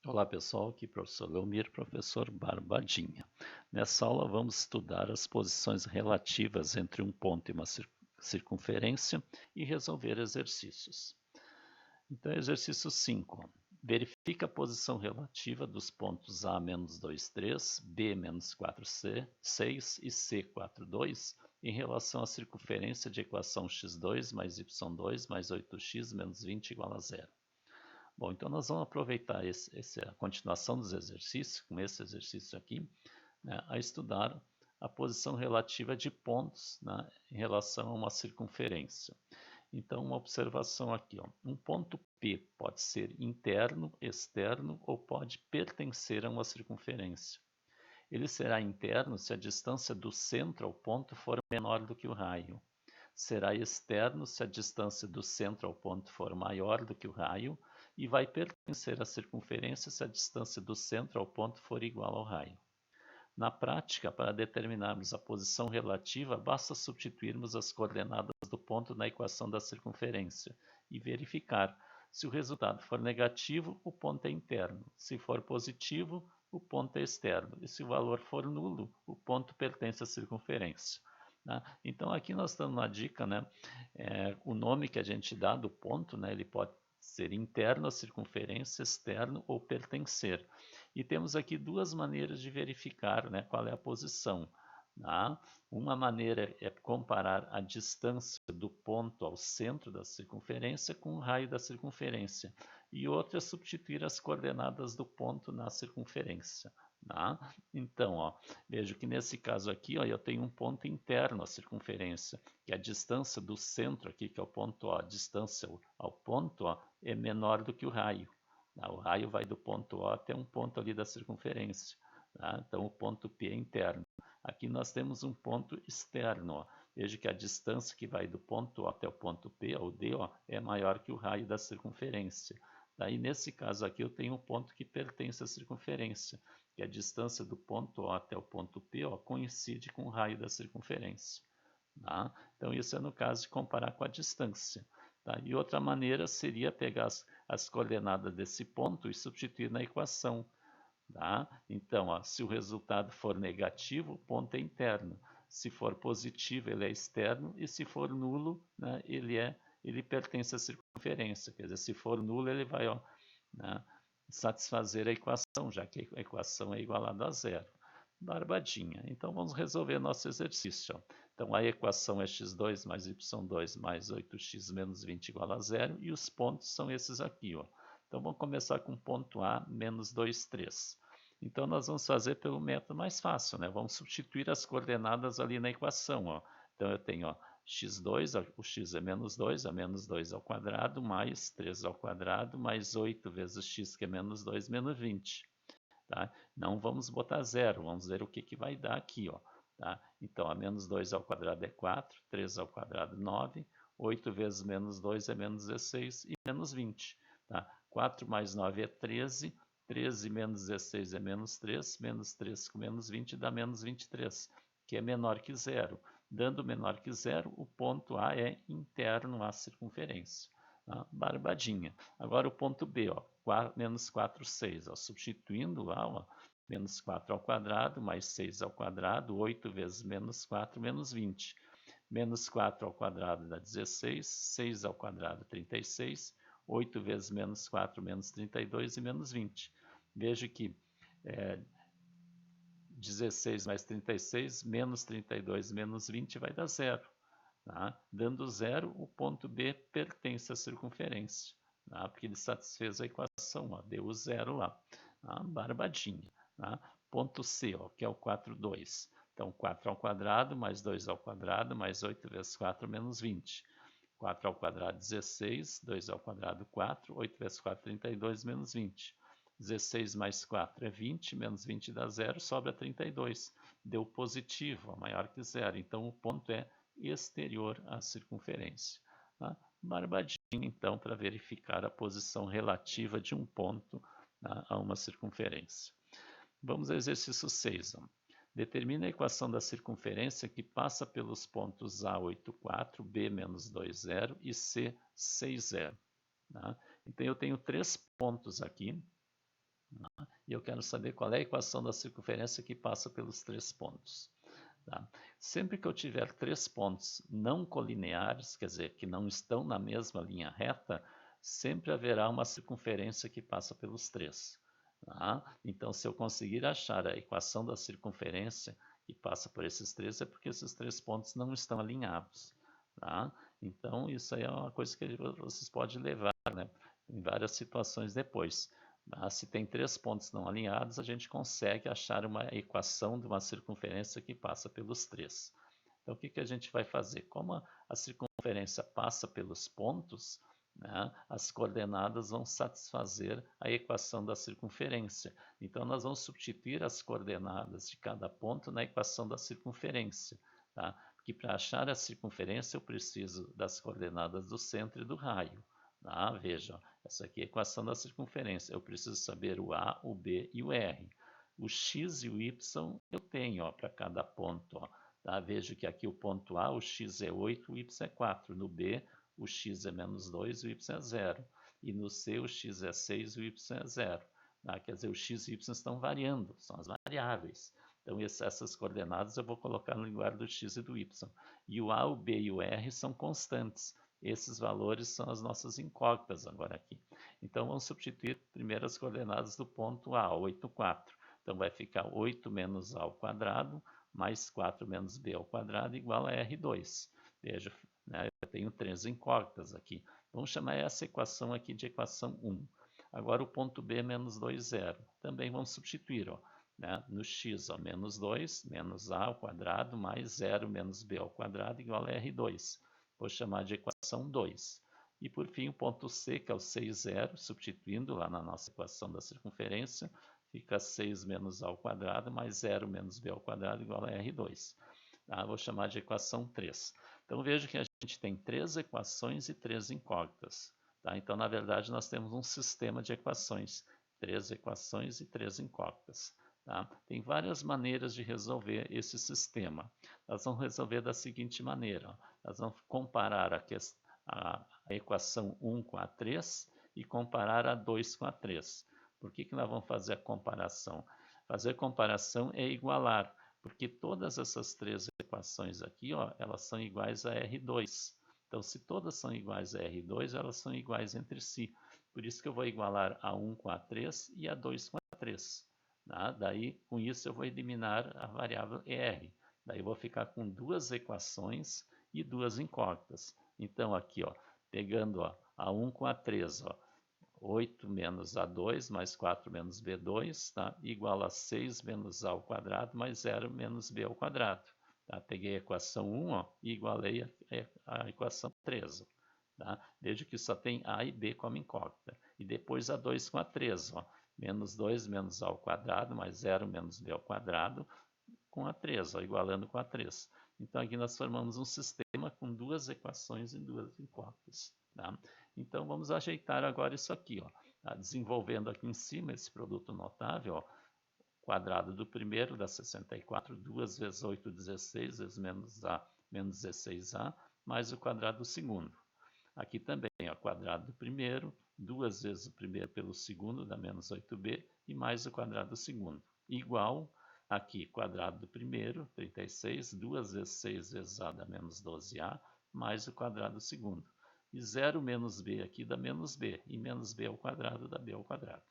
Olá pessoal, aqui é o professor Leomir, professor Barbadinha. Nessa aula vamos estudar as posições relativas entre um ponto e uma circunferência e resolver exercícios. Então, exercício 5. Verifica a posição relativa dos pontos A menos 2, 3, B menos 4, 6 e C 4, 2 em relação à circunferência de equação x2 mais y2 mais 8x menos 20 igual a zero. Bom, então nós vamos aproveitar a continuação dos exercícios, com esse exercício aqui, né, a estudar a posição relativa de pontos, né, em relação a uma circunferência. Então, uma observação aqui, ó, um ponto P pode ser interno, externo ou pode pertencer a uma circunferência. Ele será interno se a distância do centro ao ponto for menor do que o raio. Será externo se a distância do centro ao ponto for maior do que o raio, e vai pertencer à circunferência se a distância do centro ao ponto for igual ao raio. Na prática, para determinarmos a posição relativa, basta substituirmos as coordenadas do ponto na equação da circunferência e verificar. Se o resultado for negativo, o ponto é interno. Se for positivo, o ponto é externo. E se o valor for nulo, o ponto pertence à circunferência. Então, aqui nós estamos na dica, né? O nome que a gente dá do ponto, né? Ele pode ser interno à circunferência, externo ou pertencer. E temos aqui duas maneiras de verificar, né, qual é a posição. Tá? Uma maneira é comparar a distância do ponto ao centro da circunferência com o raio da circunferência. E outra é substituir as coordenadas do ponto na circunferência. Tá? Então, ó, vejo que nesse caso aqui, ó, eu tenho um ponto interno à circunferência, que a distância do centro aqui, que é o ponto O, a distância ao ponto ó, é menor do que o raio. Tá? O raio vai do ponto O até um ponto ali da circunferência. Tá? Então, o ponto P é interno. Aqui nós temos um ponto externo. Ó. Veja que a distância que vai do ponto O até o ponto P, ou D, ó, é maior que o raio da circunferência. Daí, nesse caso aqui, eu tenho um ponto que pertence à circunferência, que a distância do ponto O até o ponto P ó, coincide com o raio da circunferência. Tá? Então, isso é no caso de comparar com a distância. Tá? E outra maneira seria pegar as coordenadas desse ponto e substituir na equação. Tá? Então, ó, se o resultado for negativo, o ponto é interno. Se for positivo, ele é externo. E se for nulo, né, ele pertence à circunferência. Quer dizer, se for nulo, ele vai ó, né, satisfazer a equação, já que a equação é igualada a zero. Barbadinha. Então, vamos resolver nosso exercício. Ó. Então, a equação é x2 mais y2 mais 8x menos 20 igual a zero. E os pontos são esses aqui. Ó. Então, vamos começar com o ponto A, menos 2, 3. Então, nós vamos fazer pelo método mais fácil, né? Vamos substituir as coordenadas ali na equação, ó. Então, eu tenho ó, x2, o x é menos 2, a menos 2 ao quadrado, mais 3 ao quadrado, mais 8 vezes x, que é menos 2, menos 20. Tá? Não vamos botar zero, vamos ver o que vai dar aqui, ó. Tá? Então, a menos 2 ao quadrado é 4, 3 ao quadrado 9, 8 vezes menos 2 é menos 16 e menos 20. Tá? 4 mais 9 é 13, 13 menos 16 é menos 3 com menos 20 dá menos 23, que é menor que zero. Dando menor que zero, o ponto A é interno à circunferência. Tá? Barbadinha. Agora o ponto B, ó, menos 4, 6. Ó, substituindo lá, ó, menos 4 ao quadrado, mais 6 ao quadrado, 8 vezes menos 4, menos 20. Menos 4 ao quadrado dá 16, 6 ao quadrado 36, 8 vezes menos 4, menos 32 e menos 20. Veja que 16 mais 36, menos 32 menos 20 vai dar zero. Tá? Dando zero, o ponto B pertence à circunferência, tá? Porque ele satisfez a equação, ó, deu o zero lá. Tá? Barbadinha. Tá? Ponto C, ó, que é o 4, 2. Então, 4 ao quadrado, mais 2 ao quadrado, mais 8 vezes 4, menos 20. 4 ao quadrado, 16. 2 ao quadrado, 4. 8 vezes 4, 32, menos 20. 16 mais 4 é 20, menos 20 dá zero, sobra 32. Deu positivo, ó, maior que zero. Então, o ponto é exterior à circunferência. Tá? Barbadinha, então, para verificar a posição relativa de um ponto, tá, a uma circunferência. Vamos ao exercício 6. Ó. Determina a equação da circunferência que passa pelos pontos A, 8, 4, B, menos 2, 0 e C, 6, 0. Tá? Então, eu tenho três pontos aqui. E eu quero saber qual é a equação da circunferência que passa pelos 3 pontos. Tá? Sempre que eu tiver 3 pontos não colineares, quer dizer, que não estão na mesma linha reta, sempre haverá uma circunferência que passa pelos 3. Tá? Então, se eu conseguir achar a equação da circunferência que passa por esses 3, é porque esses 3 pontos não estão alinhados. Tá? Então, isso aí é uma coisa que vocês podem levar, né, em várias situações depois. Se tem 3 pontos não alinhados, a gente consegue achar uma equação de uma circunferência que passa pelos 3. Então, o que a gente vai fazer? Como a circunferência passa pelos pontos, né, as coordenadas vão satisfazer a equação da circunferência. Então, nós vamos substituir as coordenadas de cada ponto na equação da circunferência. Tá? Porque para achar a circunferência, eu preciso das coordenadas do centro e do raio. Tá? Veja, essa aqui é a equação da circunferência. Eu preciso saber o A, o B e o R. O x e o y eu tenho para cada ponto. Ó. Tá? Vejo que aqui o ponto A, o x é 8, o y é 4. No B, o x é menos 2, o y é 0. E no C, o x é 6, o y é 0. Tá? Quer dizer, o x e o y estão variando, são as variáveis. Então, essas coordenadas eu vou colocar no lugar do x e do y. E o A, o B e o R são constantes. Esses valores são as nossas incógnitas agora aqui. Então, vamos substituir primeiro as coordenadas do ponto A, 8, 4. Então, vai ficar 8 menos A ao quadrado, mais 4 menos B ao quadrado, igual a R2. Veja, né, eu tenho 3 incógnitas aqui. Vamos chamar essa equação aqui de equação 1. Agora, o ponto B menos 2, 0. Também vamos substituir, ó, né, no x, ó, menos 2, menos A ao quadrado, mais 0 menos B ao quadrado, igual a R2. Vou chamar de equação 2. E por fim, o ponto C, que é o 6, 0, substituindo lá na nossa equação da circunferência, fica 6 menos A ao quadrado, mais 0 menos B ao quadrado, igual a R2. Tá? Vou chamar de equação 3. Então, veja que a gente tem 3 equações e 3 incógnitas. Tá? Então, na verdade, nós temos um sistema de equações. 3 equações e 3 incógnitas. Tá? Tem várias maneiras de resolver esse sistema. Nós vamos resolver da seguinte maneira. Ó. Nós vamos comparar a equação 1 com a 3 e comparar a 2 com a 3. Por que nós vamos fazer a comparação? Fazer comparação é igualar, porque todas essas 3 equações aqui, ó, elas são iguais a R2. Então, se todas são iguais a R2, elas são iguais entre si. Por isso que eu vou igualar a 1 com a 3 e a 2 com a 3. Tá? Daí, com isso, eu vou eliminar a variável R. Daí, eu vou ficar com 2 equações e 2 incógnitas. Então, aqui, ó, pegando ó, a 1 com a 3, ó, 8 menos A2 mais 4 menos B2, tá? Igual a 6 menos A ao quadrado mais 0 menos B ao quadrado. Tá? Peguei a equação 1 ó, e igualei a equação 3. Tá? Veja que só tem A e B como incógnita. E depois a 2 com a 3. Ó. Menos 2 menos A ao quadrado mais 0 menos B ao quadrado com a 3, ó, igualando com a 3. Então, aqui nós formamos um sistema com 2 equações e 2 incógnitas. Tá? Então, vamos ajeitar agora isso aqui. Ó. Tá? Desenvolvendo aqui em cima esse produto notável, ó, quadrado do primeiro dá 64, 2 vezes 8, 16, vezes menos A, menos 16A, mais o quadrado do segundo. Aqui também, ó, quadrado do primeiro, 2 vezes o primeiro pelo segundo dá menos 8B, e mais o quadrado do segundo. Igual, aqui, quadrado do primeiro, 36, 2 vezes 6 vezes A dá menos 12A, mais o quadrado do segundo. E 0 menos B aqui dá menos B, e menos B ao quadrado dá B ao quadrado.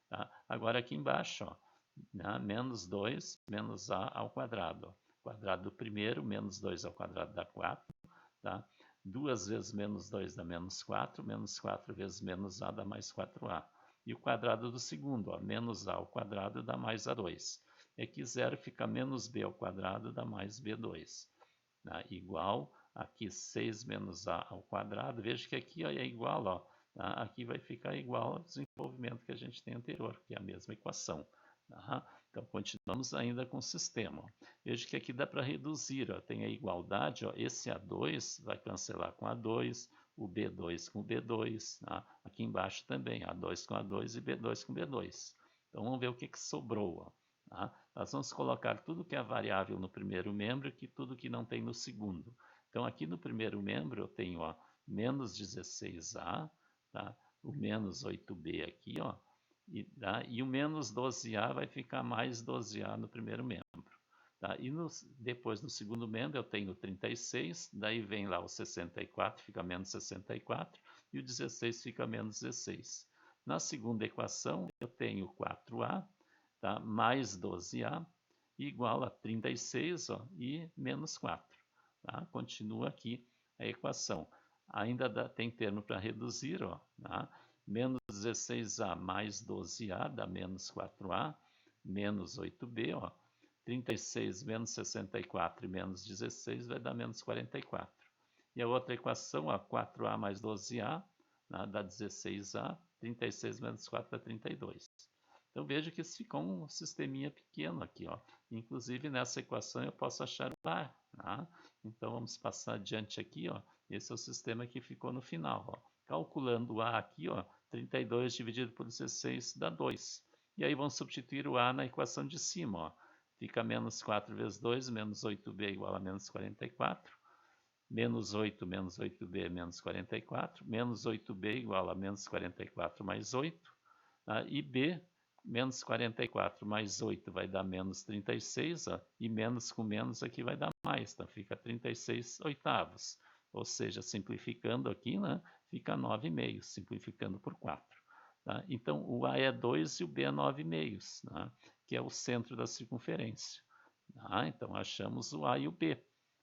Tá? Agora aqui embaixo, ó, né, menos 2 menos A ao quadrado. Ó. Quadrado do primeiro, menos 2 ao quadrado dá 4. Tá? 2 vezes menos 2 dá menos 4, menos 4 vezes menos A dá mais 4A. E o quadrado do segundo, ó, menos A ao quadrado dá mais A2. É que 0 fica menos B ao quadrado dá mais B2. Tá? Igual, aqui 6 menos A ao quadrado, veja que aqui ó, é igual, ó, tá? Aqui vai ficar igual ao desenvolvimento que a gente tem anterior, que é a mesma equação. Tá? Então, continuamos ainda com o sistema. Veja que aqui dá para reduzir, ó, tem a igualdade, ó, esse A2 vai cancelar com A2, o B2 com o B2, tá? Aqui embaixo também, A2 com A2 e B2 com B2. Então, vamos ver o que sobrou. Ó, tá? Nós vamos colocar tudo que é variável no primeiro membro e tudo que não tem no segundo. Então, aqui no primeiro membro eu tenho ó, menos 16A, tá? O menos 8B aqui, ó, E o menos 12A vai ficar mais 12A no primeiro membro. Tá? E depois no segundo membro eu tenho 36, daí vem lá o 64, fica menos 64, e o 16 fica menos 16. Na segunda equação eu tenho 4A, tá? Mais 12A, igual a 36, ó, e menos 4. Tá? Continua aqui a equação. Ainda tem termo para reduzir, ó, tá? Menos 16A mais 12A dá menos 4A, menos 8B, ó. 36 menos 64 e menos 16 vai dar menos 44. E a outra equação, ó, 4A mais 12A, né, dá 16A, 36 menos 4 dá 32. Então veja que isso ficou um sisteminha pequeno aqui, ó. Inclusive nessa equação eu posso achar o A, tá? Então vamos passar adiante aqui, ó. Esse é o sistema que ficou no final, ó. Calculando o A aqui, ó, 32 dividido por 16 dá 2. E aí vamos substituir o A na equação de cima, ó. Fica menos 4 vezes 2, menos 8b igual a menos 44. Menos 8 menos 8b menos 44. Menos 8b igual a menos 44 mais 8. E b, menos 44 mais 8 vai dar menos 36. E menos com menos aqui vai dar mais. Então fica 36 oitavos. Ou seja, simplificando aqui, né, fica 9 meios, simplificando por 4. Tá? Então, o A é 2 e o B é 9 meios, né? Que é o centro da circunferência. Tá? Então, achamos o A e o B.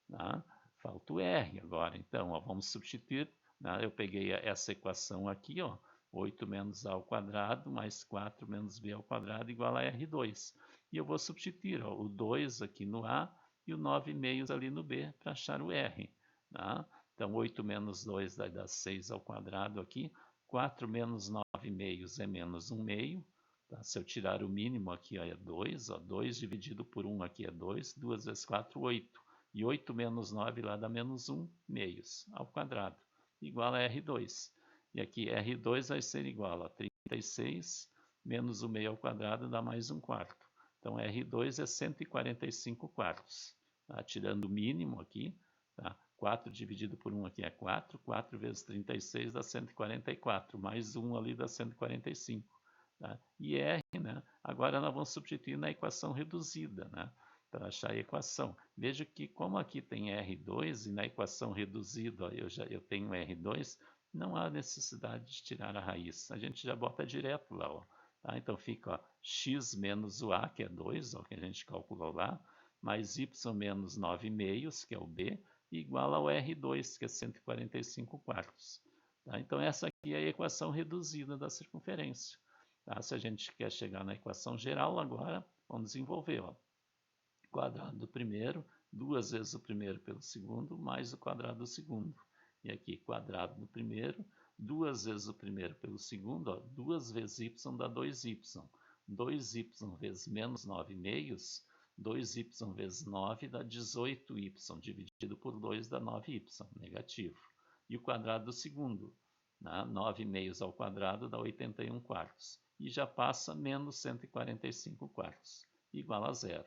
Tá? Falta o R agora. Então, ó, vamos substituir. Né? Eu peguei essa equação aqui, ó, 8 menos A ao quadrado mais 4 menos B ao quadrado igual a R2. E eu vou substituir, ó, o 2 aqui no A e o 9 meios ali no B para achar o R. Tá? Então, 8 menos 2 vai dar 6 ao quadrado aqui. 4 menos 9 meios é menos 1 meio. Tá? Se eu tirar o mínimo aqui, ó, é 2. Ó, 2 dividido por 1 aqui é 2. 2 vezes 4, 8. E 8 menos 9 lá dá menos 1 meios ao quadrado. Igual a R2. E aqui R2 vai ser igual a 36 menos 1 meio ao quadrado dá mais 1 quarto. Então R2 é 145 quartos. Tá? Tirando o mínimo aqui, tá? 4 dividido por 1 aqui é 4. 4 vezes 36 dá 144. Mais 1 ali dá 145. Tá? E R, né? Agora nós vamos substituir na equação reduzida, né? Para achar a equação. Veja que como aqui tem R2 e na equação reduzida ó, eu tenho R2, não há necessidade de tirar a raiz. A gente já bota direto lá. Ó. Tá? Então fica ó, x menos o A, que é 2, ó, que a gente calculou lá, mais y menos 9 meios, que é o B, igual ao R2, que é 145 quartos. Tá? Então, essa aqui é a equação reduzida da circunferência. Tá? Se a gente quer chegar na equação geral, agora vamos desenvolver. Ó. Quadrado do primeiro, 2 vezes o primeiro pelo segundo, mais o quadrado do segundo. E aqui, quadrado do primeiro, 2 vezes o primeiro pelo segundo, ó, 2 vezes y dá 2y. 2y vezes menos 9 meios, 2y vezes 9 dá 18y, dividido por 2 dá 9y, negativo. E o quadrado do segundo, né? 9 meios ao quadrado dá 81 quartos. E já passa menos 145 quartos, igual a zero.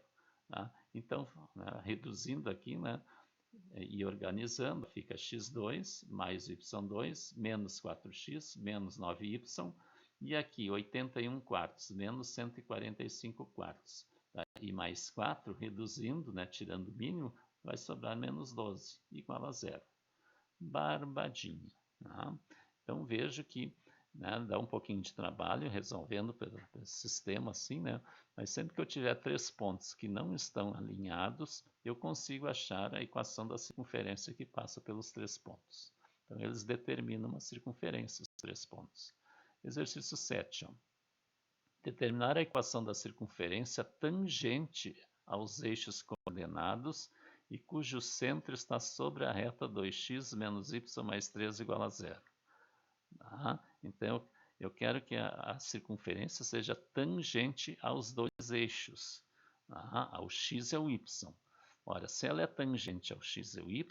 Tá? Então, né, reduzindo aqui, né, e organizando, fica x2 mais y2 menos 4x menos 9y, e aqui 81 quartos menos 145 quartos. Tá? E mais 4, reduzindo, né, tirando o mínimo, vai sobrar menos 12, igual a zero. Barbadinha. Tá? Então vejo que né, dá um pouquinho de trabalho resolvendo pelo sistema assim, né? Mas sempre que eu tiver 3 pontos que não estão alinhados, eu consigo achar a equação da circunferência que passa pelos 3 pontos. Então eles determinam uma circunferência, os 3 pontos. Exercício 7. Ó. Determinar a equação da circunferência tangente aos eixos coordenados e cujo centro está sobre a reta 2x menos y mais 3 igual a zero. Tá? Então, eu quero que a circunferência seja tangente aos dois eixos, tá? Ao x e ao y. Ora, se ela é tangente ao x e ao y,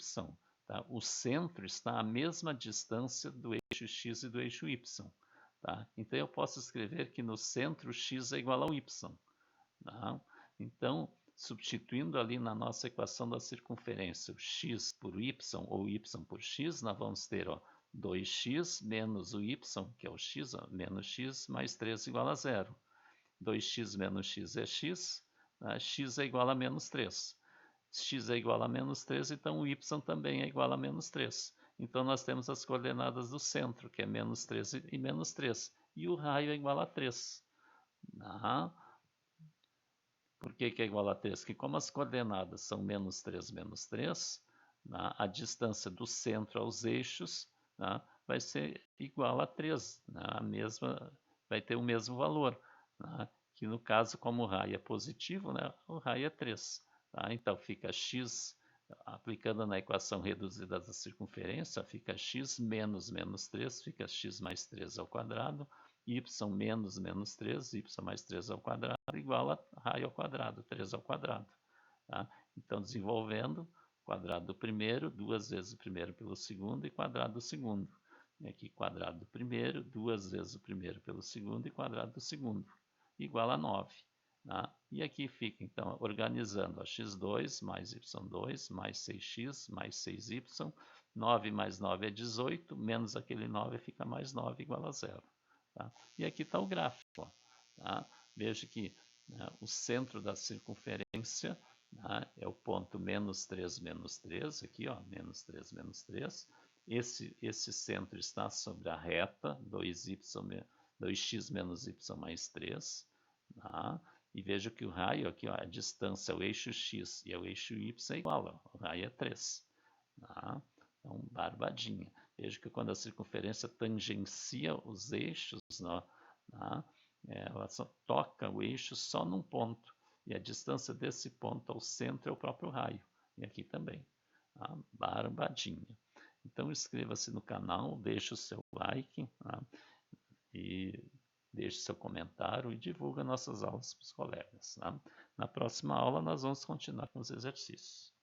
tá? O centro está à mesma distância do eixo x e do eixo y. Tá? Então, eu posso escrever que no centro x é igual ao y. Tá? Então, substituindo ali na nossa equação da circunferência o x por y ou y por x, nós vamos ter ó, 2x menos o y, que é o x, ó, menos x, mais 3 igual a 0. 2x menos x é x, né? X é igual a menos 3. X é igual a menos 3, então o y também é igual a menos 3. Então nós temos as coordenadas do centro, que é menos 3 e menos 3. E o raio é igual a 3. Ah, por que é igual a 3? Porque como as coordenadas são menos 3, a distância do centro aos eixos, né, vai ser igual a 3, né, vai ter o mesmo valor. Né, que no caso, como o raio é positivo, né, o raio é 3. Tá? Então fica x, aplicando na equação reduzida da circunferência, fica x menos menos 3, fica x mais 3 ao quadrado, y menos menos 3, y mais 3 ao quadrado, igual a raio ao quadrado, 3 ao quadrado. Tá? Então, desenvolvendo, quadrado do primeiro, duas vezes o primeiro pelo segundo e quadrado do segundo. E aqui, quadrado do primeiro, duas vezes o primeiro pelo segundo e quadrado do segundo, igual a 9. Tá? E aqui fica, então, organizando, x2 mais y2 mais 6x mais 6y, 9 mais 9 é 18, menos aquele 9 fica mais 9 igual a 0. Tá? E aqui está o gráfico. Tá? Veja que, né, o centro da circunferência, né, é o ponto menos 3, aqui, ó, menos 3, menos 3. Esse centro está sobre a reta 2x menos y mais 3. Tá? E veja que o raio aqui, ó, a distância ao eixo x e ao eixo y é igual, ó, o raio é 3. Tá? Então, barbadinha. Veja que quando a circunferência tangencia os eixos, né, tá? Ela só toca o eixo só num ponto. E a distância desse ponto ao centro é o próprio raio. E aqui também. Tá? Barbadinha. Então inscreva-se no canal, deixe o seu like, tá? E deixe seu comentário e divulga nossas aulas para os colegas. Tá? Na próxima aula nós vamos continuar com os exercícios.